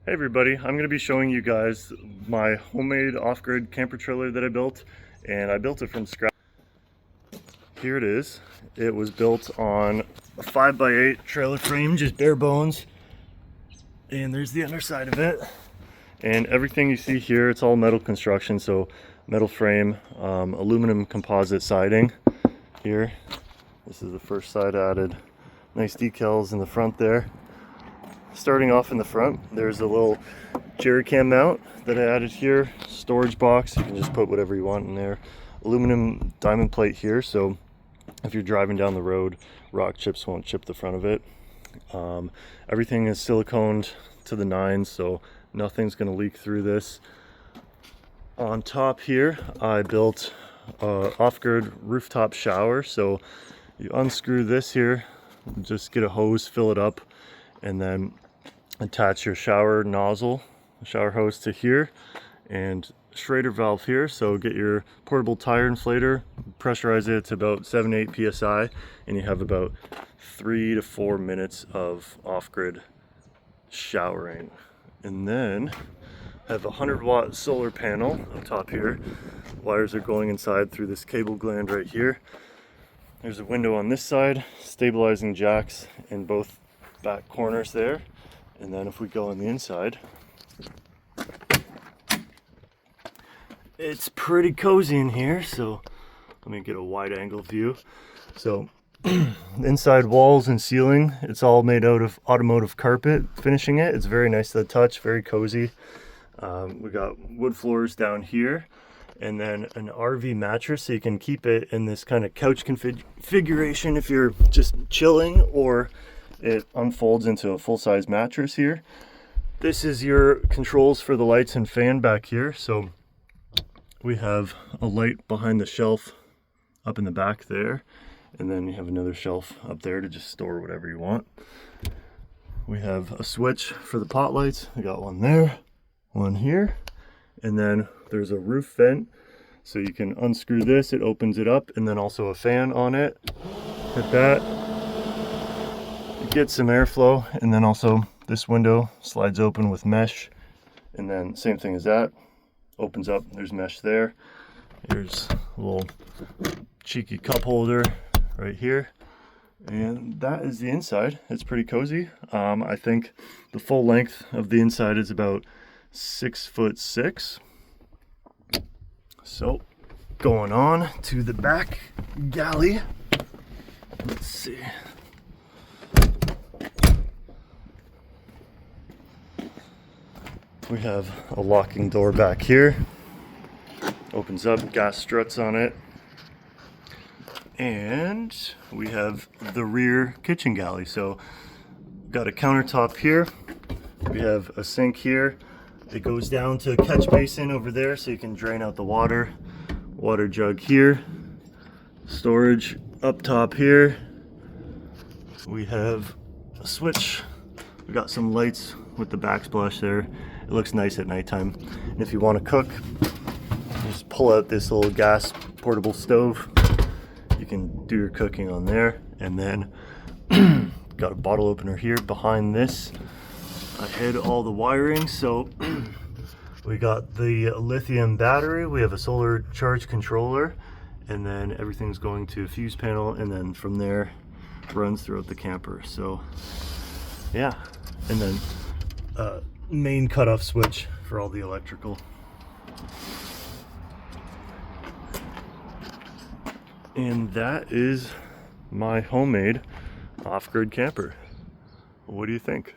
Hey everybody, I'm going to be showing you guys my homemade off-grid camper trailer that I built, and I built it from scratch. Here it is. It was built on a 5x8 trailer frame, just bare bones, and there's the underside of it. And everything you see here, it's all metal construction, so metal frame, aluminum composite siding here. This is the first side added. Nice decals in the front there. Starting off in the front, there's a little jerry can mount that I added here. Storage box, you can just put whatever you want in there. Aluminum diamond plate here, so if you're driving down the road, rock chips won't chip the front of it. Everything is siliconed to the nines, so nothing's going to leak through this. On top here, I built a off-grid rooftop shower. So you unscrew this here, just get a hose, fill it up, and then attach your shower nozzle, shower hose to here, and Schrader valve here. So get your portable tire inflator, pressurize it to about 7-8 psi, and you have about 3 to 4 minutes of off-grid showering. And then I have a 100-watt solar panel on top here. Wires are going inside through this cable gland right here. There's a window on this side, stabilizing jacks in both back corners there. And then if we go on the inside, it's pretty cozy in here. So let me get a wide angle view. So inside walls and ceiling, it's all made out of automotive carpet finishing it. It's very nice to the touch, very cozy. We got wood floors down here, and then an RV mattress, so you can keep it in this kind of couch configuration if you're just chilling, or it unfolds into a full-size mattress here. This is your controls for the lights and fan back here. So we have a light behind the shelf up in the back there, and then you have another shelf up there to just store whatever you want. We have a switch for the pot lights. We got one there, one here, and then there's a roof vent, so you can unscrew this, it opens it up, and then also a fan on it. Hit that, you get some airflow, and then also this window slides open with mesh, and then same thing as that, opens up, there's mesh there. Here's a little cheeky cup holder right here, and that is the inside. It's pretty cozy. I think the full length of the inside is about 6'6". So going on to the back galley, let's see. We have a locking door back here, opens up, gas struts on it, and we have the rear kitchen galley. So got a countertop here, we have a sink here. It goes down to a catch basin over there, so you can drain out the water. Water jug here. Storage up top here. We have a switch. We got some lights with the backsplash there. It looks nice at nighttime. And if you want to cook, just pull out this little gas portable stove. You can do your cooking on there. And then got a bottle opener here behind this. I hid all the wiring, so we got the lithium battery, we have a solar charge controller, and then everything's going to a fuse panel, and then from there runs throughout the camper. So yeah, and then main cutoff switch for all the electrical. And that is my homemade off-grid camper. What do you think?